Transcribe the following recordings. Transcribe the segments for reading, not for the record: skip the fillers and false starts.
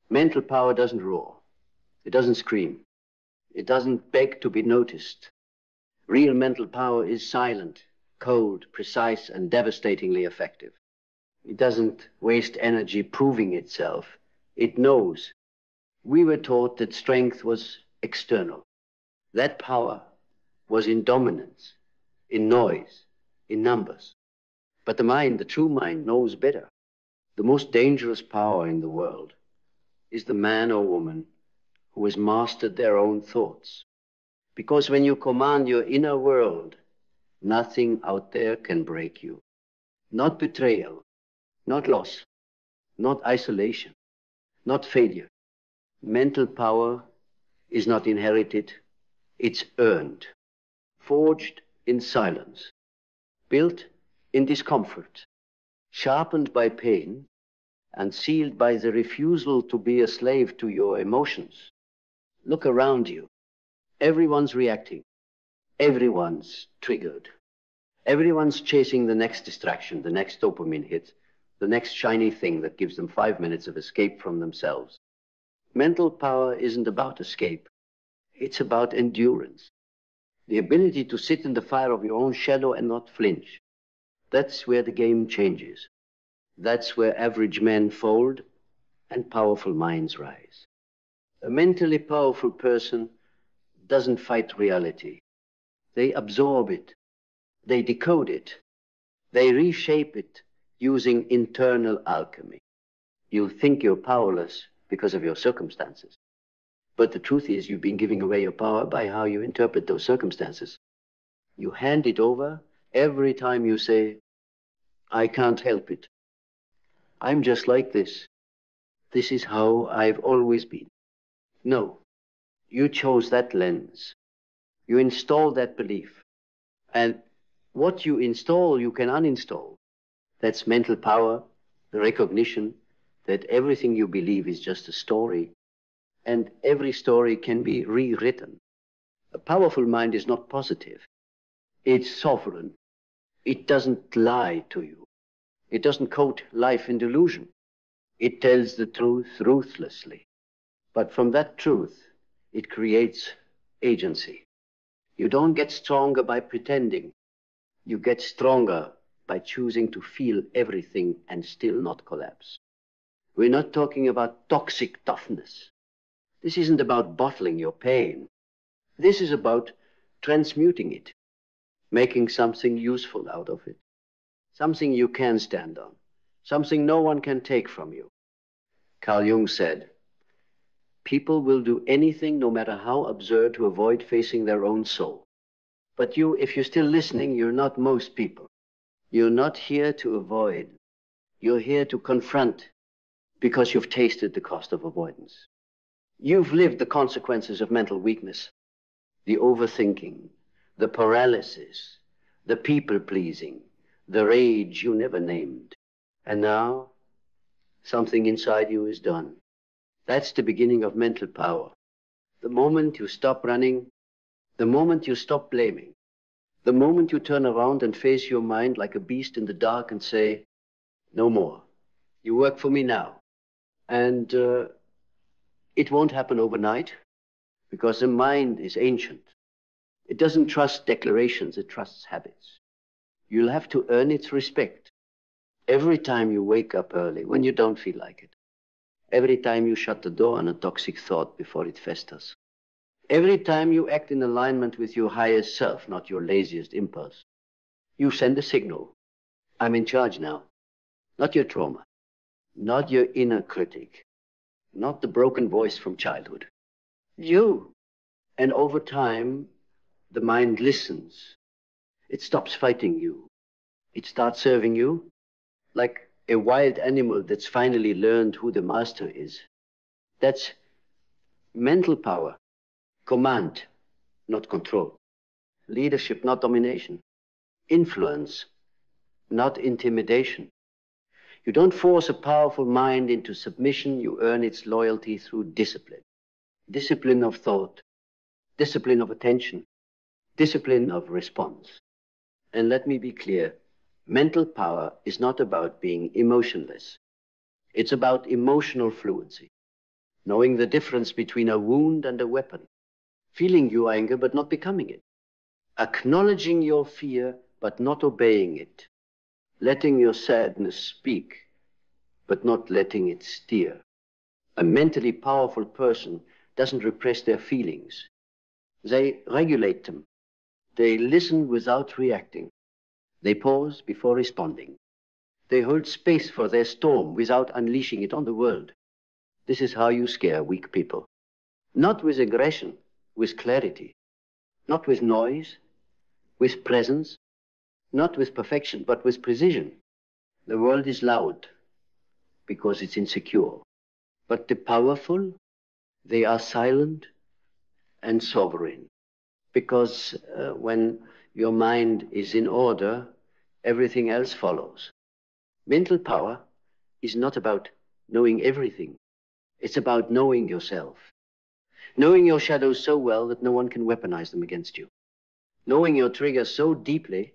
Mental power doesn't roar. It doesn't scream. It doesn't beg to be noticed. Real mental power is silent, cold, precise, and devastatingly effective. It doesn't waste energy proving itself. It knows. We were taught that strength was external. That power was in dominance, in noise, in numbers. But the mind, the true mind, knows better. The most dangerous power in the world is the man or woman who has mastered their own thoughts. Because when you command your inner world, nothing out there can break you. Not betrayal, not loss, not isolation, not failure. Mental power is not inherited, it's earned, forged in silence, built in discomfort, sharpened by pain, and sealed by the refusal to be a slave to your emotions. Look around you. Everyone's reacting. Everyone's triggered. Everyone's chasing the next distraction, the next dopamine hit, the next shiny thing that gives them 5 minutes of escape from themselves. Mental power isn't about escape. It's about endurance. The ability to sit in the fire of your own shadow and not flinch. That's where the game changes. That's where average men fold and powerful minds rise. A mentally powerful person doesn't fight reality. They absorb it. They decode it. They reshape it using internal alchemy. You think you're powerless because of your circumstances. But the truth is you've been giving away your power by how you interpret those circumstances. You hand it over every time you say, I can't help it. I'm just like this. This is how I've always been. No, you chose that lens. You installed that belief. And what you install, you can uninstall. That's mental power, the recognition that everything you believe is just a story, and every story can be rewritten. A powerful mind is not positive. It's sovereign. It doesn't lie to you. It doesn't coat life in delusion. It tells the truth ruthlessly. But from that truth, it creates agency. You don't get stronger by pretending. You get stronger by choosing to feel everything and still not collapse. We're not talking about toxic toughness. This isn't about bottling your pain. This is about transmuting it, making something useful out of it, something you can stand on, something no one can take from you. Carl Jung said, people will do anything, no matter how absurd, to avoid facing their own soul. But you, if you're still listening, you're not most people. You're not here to avoid. You're here to confront, because you've tasted the cost of avoidance. You've lived the consequences of mental weakness, the overthinking, the paralysis, the people-pleasing, the rage you never named. And now, something inside you is done. That's the beginning of mental power. The moment you stop running, the moment you stop blaming, the moment you turn around and face your mind like a beast in the dark and say, no more. You work for me now. And it won't happen overnight, because the mind is ancient. It doesn't trust declarations, it trusts habits. You'll have to earn its respect every time you wake up early when you don't feel like it. Every time you shut the door on a toxic thought before it festers. Every time you act in alignment with your highest self, not your laziest impulse. You send a signal. I'm in charge now. Not your trauma. Not your inner critic. Not the broken voice from childhood. You. And over time, the mind listens. It stops fighting you. It starts serving you like a wild animal that's finally learned who the master is. That's mental power. Command, not control. Leadership, not domination. Influence, not intimidation. You don't force a powerful mind into submission. You earn its loyalty through discipline. Discipline of thought, discipline of attention, discipline of response. And let me be clear, mental power is not about being emotionless. It's about emotional fluency. knowing the difference between a wound and a weapon, feeling your anger but not becoming it, acknowledging your fear but not obeying it, letting your sadness speak but not letting it steer. A mentally powerful person doesn't repress their feelings. They regulate them. They listen without reacting. They pause before responding. They hold space for their storm without unleashing it on the world. This is how you scare weak people. Not with aggression, with clarity. Not with noise, with presence. Not with perfection, but with precision. The world is loud because it's insecure. But the powerful, they are silent and sovereign. Because when your mind is in order, everything else follows. Mental power is not about knowing everything. It's about knowing yourself. Knowing your shadows so well that no one can weaponize them against you. Knowing your triggers so deeply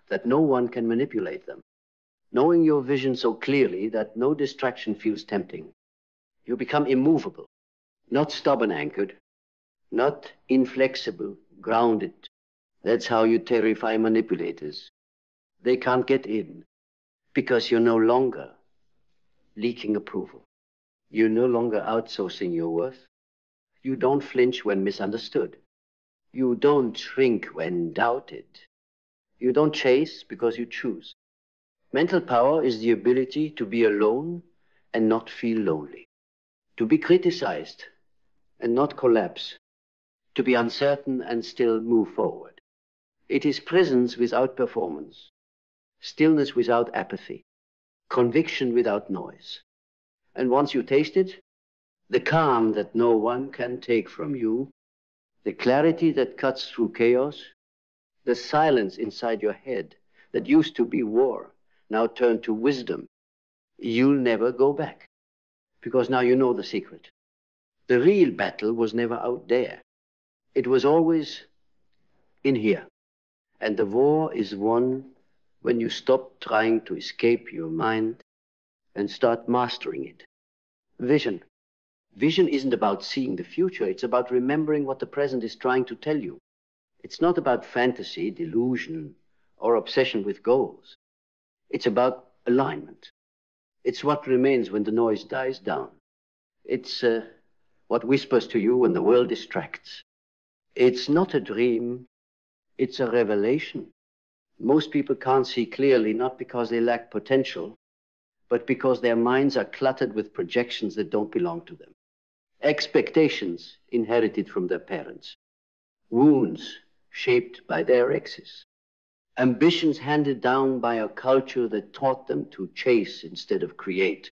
that no one can manipulate them. Knowing your vision so clearly that no distraction feels tempting. You become immovable, not stubborn anchored, not inflexible, grounded. That's how you terrify manipulators. They can't get in because you're no longer leaking approval. You're no longer outsourcing your worth. You don't flinch when misunderstood. You don't shrink when doubted. You don't chase because you choose. Mental power is the ability to be alone and not feel lonely. To be criticized and not collapse. To be uncertain and still move forward. It is presence without performance. Stillness without apathy. Conviction without noise. And once you taste it, the calm that no one can take from you, the clarity that cuts through chaos, the silence inside your head that used to be war, now turned to wisdom, you'll never go back. Because now you know the secret. The real battle was never out there. It was always in here. And the war is won when you stop trying to escape your mind and start mastering it. Vision. Vision isn't about seeing the future. It's about remembering what the present is trying to tell you. It's not about fantasy, delusion, or obsession with goals. It's about alignment. It's what remains when the noise dies down. It's what whispers to you when the world distracts. It's not a dream. It's a revelation. Most people can't see clearly, not because they lack potential, but because their minds are cluttered with projections that don't belong to them. Expectations inherited from their parents. Wounds shaped by their exes. Ambitions handed down by a culture that taught them to chase instead of create.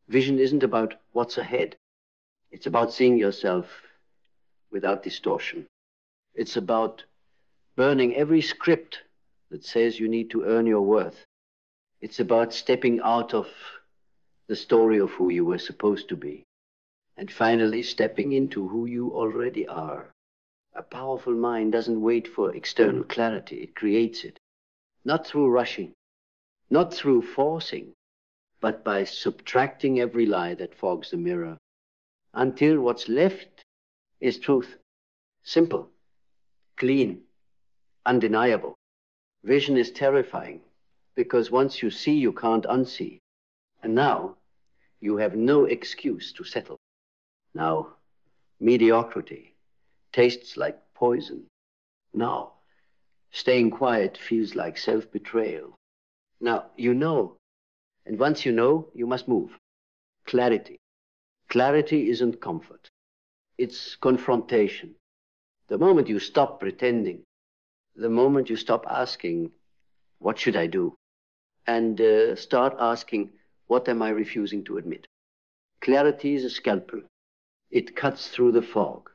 Vision isn't about what's ahead. It's about seeing yourself without distortion. It's about burning every script that says you need to earn your worth. It's about stepping out of the story of who you were supposed to be. And finally, stepping into who you already are. A powerful mind doesn't wait for external clarity. It creates it. Not through rushing, not through forcing, but by subtracting every lie that fogs the mirror, until what's left is truth. Simple, clean, undeniable. Vision is terrifying, because once you see, you can't unsee. And now, you have no excuse to settle. Now, mediocrity tastes like poison. Now, staying quiet feels like self-betrayal. Now, you know, and once you know, you must move. Clarity. Clarity isn't comfort. It's confrontation. The moment you stop pretending, the moment you stop asking, what should I do? And start asking, what am I refusing to admit? Clarity is a scalpel. It cuts through the fog.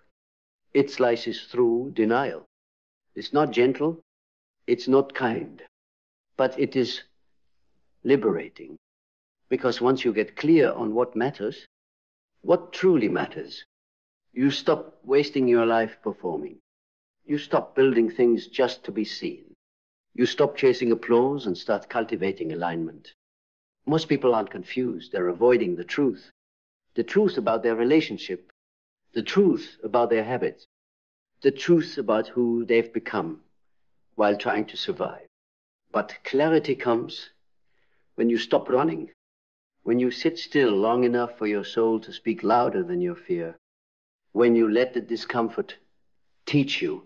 It slices through denial. It's not gentle. It's not kind. But it is liberating. Because once you get clear on what matters, what truly matters, you stop wasting your life performing. You stop building things just to be seen. You stop chasing applause and start cultivating alignment. Most people aren't confused. They're avoiding the truth. the truth about their relationship, the truth about their habits, the truth about who they've become while trying to survive. But clarity comes when you stop running, when you sit still long enough for your soul to speak louder than your fear, when you let the discomfort teach you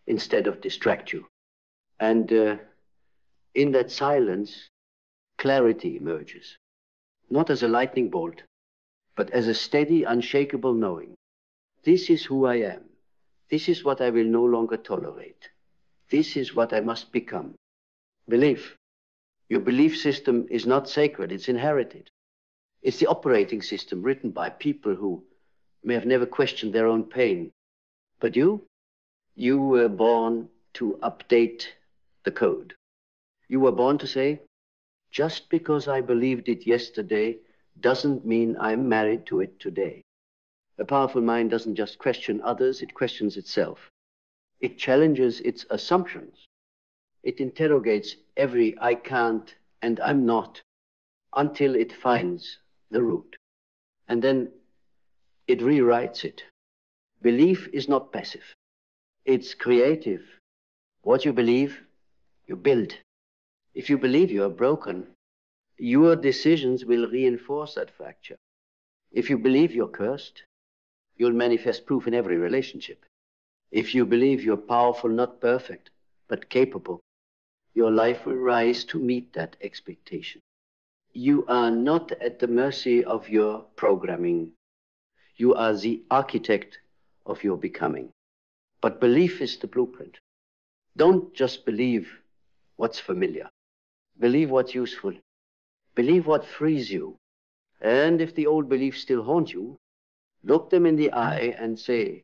instead of distract you. And in that silence, clarity emerges, not as a lightning bolt, but as a steady, unshakable knowing. This is who I am. This is what I will no longer tolerate. This is what I must become. Belief. Your belief system is not sacred, it's inherited. It's the operating system written by people who may have never questioned their own pain. But you were born to update the code. You were born to say, just because I believed it yesterday doesn't mean I'm married to it today. A powerful mind doesn't just question others, it questions itself. It challenges its assumptions. It interrogates every I can't and I'm not until it finds the root. And then it rewrites it. Belief is not passive. It's creative. What you believe, you build. If you believe you are broken, your decisions will reinforce that fracture. If you believe you're cursed, you'll manifest proof in every relationship. If you believe you're powerful, not perfect, but capable, your life will rise to meet that expectation. You are not at the mercy of your programming. You are the architect of your becoming. But belief is the blueprint. Don't just believe what's familiar. Believe what's useful. Believe what frees you. And if the old beliefs still haunt you, look them in the eye and say,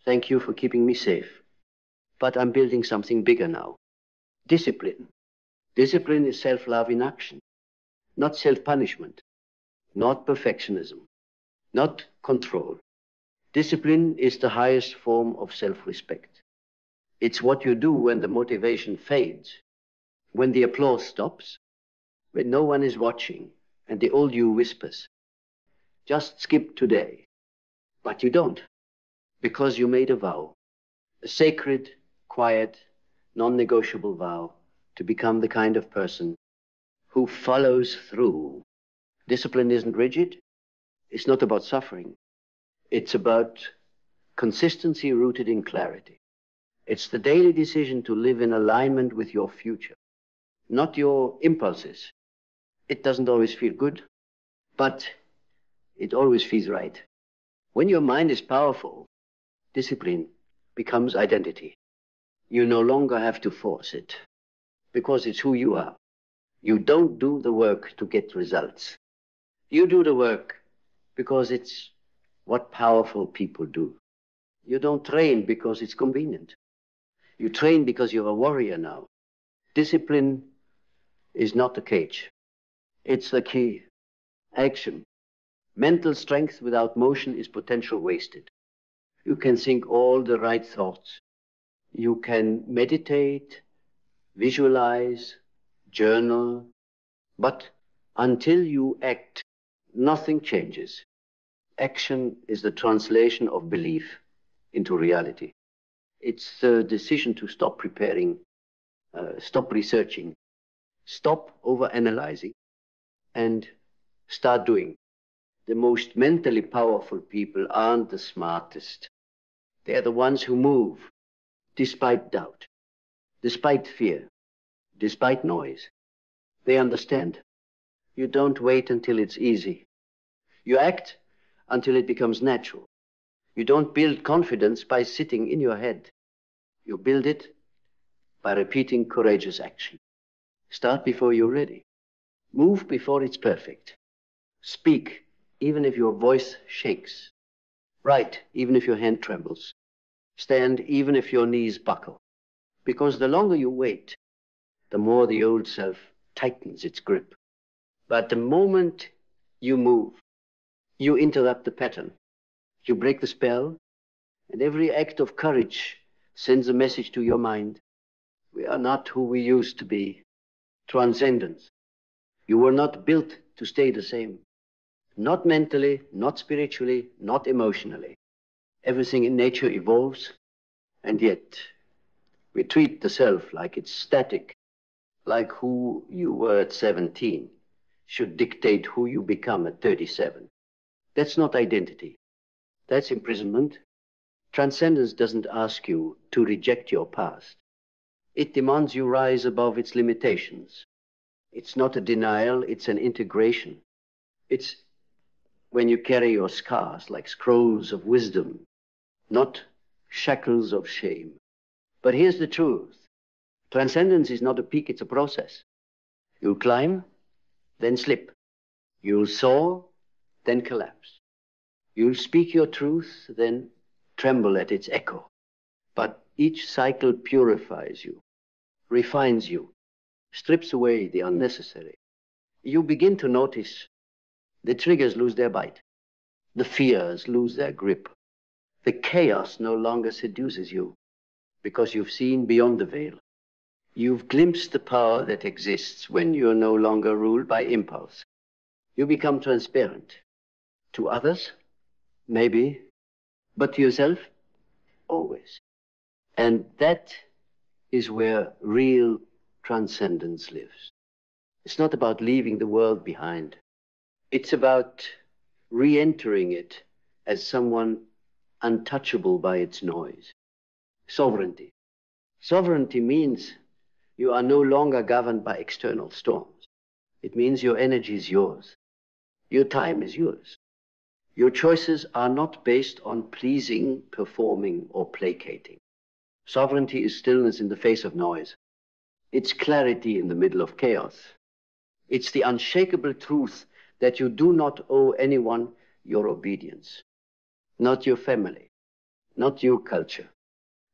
thank you for keeping me safe. But I'm building something bigger now. Discipline. Discipline is self-love in action, not self-punishment, not perfectionism, not control. Discipline is the highest form of self-respect. It's what you do when the motivation fades, when the applause stops, when no one is watching, and the old you whispers, just skip today. But you don't, because you made a vow, a sacred, quiet, non-negotiable vow to become the kind of person who follows through. Discipline isn't rigid. It's not about suffering. It's about consistency rooted in clarity. It's the daily decision to live in alignment with your future, not your impulses. It doesn't always feel good, but it always feels right. When your mind is powerful, discipline becomes identity. You no longer have to force it, because it's who you are. You don't do the work to get results. You do the work because it's what powerful people do. You don't train because it's convenient. You train because you're a warrior now. Discipline is not the cage. It's the key. Action. Mental strength without motion is potential wasted. You can think all the right thoughts. You can meditate, visualize, journal, but until you act, nothing changes. Action is the translation of belief into reality. It's the decision to stop preparing, stop researching, stop overanalyzing, and start doing. The most mentally powerful people aren't the smartest. They're the ones who move despite doubt, despite fear, despite noise. They understand. You don't wait until it's easy. You act until it becomes natural. You don't build confidence by sitting in your head. You build it by repeating courageous action. Start before you're ready. Move before it's perfect. Speak, even if your voice shakes. Write, even if your hand trembles. Stand, even if your knees buckle. Because the longer you wait, the more the old self tightens its grip. But the moment you move, you interrupt the pattern. You break the spell, and every act of courage sends a message to your mind. We are not who we used to be. Transcendence. You were not built to stay the same. Not mentally, not spiritually, not emotionally. Everything in nature evolves, and yet we treat the self like it's static, like who you were at 17 should dictate who you become at 37. That's not identity. That's imprisonment. Transcendence doesn't ask you to reject your past. It demands you rise above its limitations. It's not a denial, it's an integration. It's when you carry your scars like scrolls of wisdom, not shackles of shame. But here's the truth. Transcendence is not a peak, it's a process. You'll climb, then slip. You'll soar, then collapse. You'll speak your truth, then tremble at its echo. But each cycle purifies you, refines you, strips away the unnecessary. You begin to notice the triggers lose their bite. The fears lose their grip. The chaos no longer seduces you because you've seen beyond the veil. You've glimpsed the power that exists when you're no longer ruled by impulse. You become transparent. To others, maybe, but to yourself, always. And that is where real transcendence lives. It's not about leaving the world behind. It's about re-entering it as someone untouchable by its noise. Sovereignty. Sovereignty means you are no longer governed by external storms. It means your energy is yours. Your time is yours. Your choices are not based on pleasing, performing, or placating. Sovereignty is stillness in the face of noise. It's clarity in the middle of chaos. It's the unshakable truth that you do not owe anyone your obedience. Not your family, not your culture,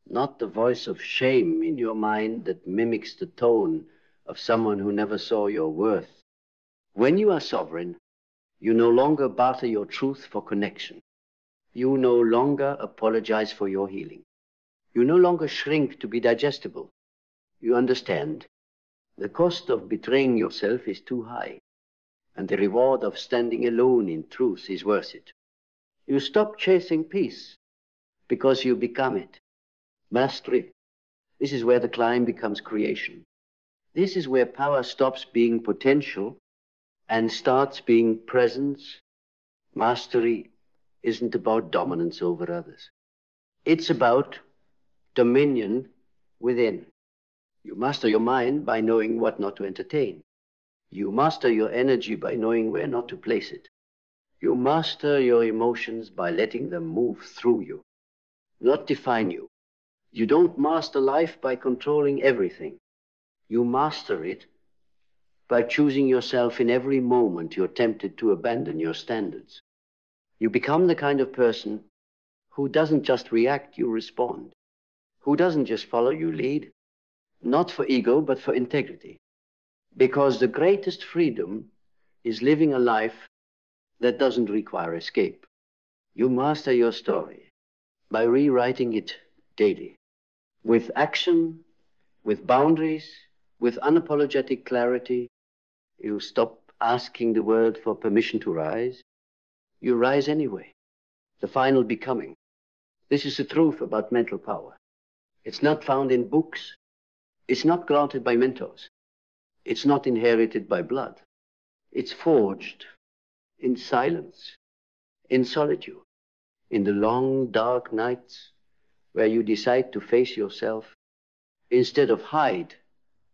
not the voice of shame in your mind that mimics the tone of someone who never saw your worth. When you are sovereign, you no longer barter your truth for connection. You no longer apologize for your healing. You no longer shrink to be digestible. You understand the cost of betraying yourself is too high, and the reward of standing alone in truth is worth it. You stop chasing peace because you become it. Mastery. This is where the climb becomes creation. This is where power stops being potential and starts being presence. Mastery isn't about dominance over others. It's about dominion within. You master your mind by knowing what not to entertain. You master your energy by knowing where not to place it. You master your emotions by letting them move through you, not define you. You don't master life by controlling everything. You master it by choosing yourself in every moment you're tempted to abandon your standards. You become the kind of person who doesn't just react, you respond. Who doesn't just follow, you lead. Not for ego, but for integrity. Because the greatest freedom is living a life that doesn't require escape. You master your story by rewriting it daily. With action, with boundaries, with unapologetic clarity. You stop asking the world for permission to rise. You rise anyway. The final becoming. This is the truth about mental power. It's not found in books. It's not granted by mentors. It's not inherited by blood. It's forged in silence, in solitude, in the long, dark nights where you decide to face yourself instead of hide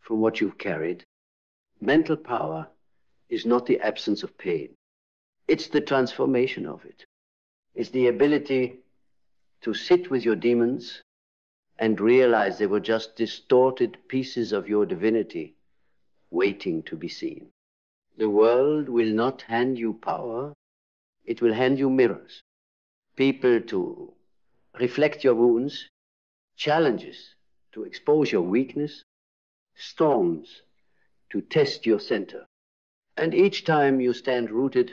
from what you've carried. Mental power is not the absence of pain. It's the transformation of it. It's the ability to sit with your demons and realize they were just distorted pieces of your divinity waiting to be seen. The world will not hand you power. It will hand you mirrors. People to reflect your wounds, challenges to expose your weakness, storms to test your center. And each time you stand rooted,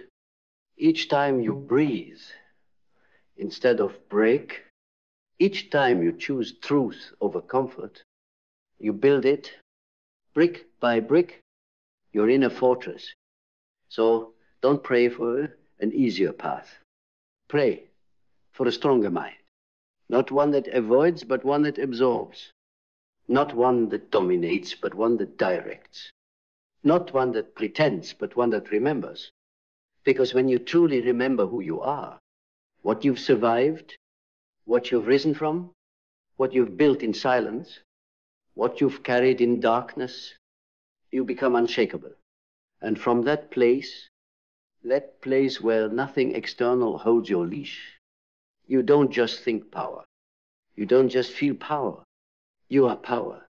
each time you breathe instead of break, each time you choose truth over comfort, you build it brick by brick, your inner fortress. So don't pray for an easier path. Pray for a stronger mind, not one that avoids, but one that absorbs, not one that dominates, but one that directs, not one that pretends, but one that remembers. Because when you truly remember who you are, what you've survived, what you've risen from, what you've built in silence, what you've carried in darkness, you become unshakable. And from that place where nothing external holds your leash, you don't just think power. You don't just feel power. You are power.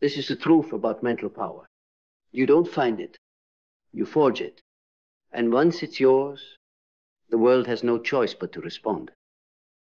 This is the truth about mental power. You don't find it. You forge it. And once it's yours, the world has no choice but to respond.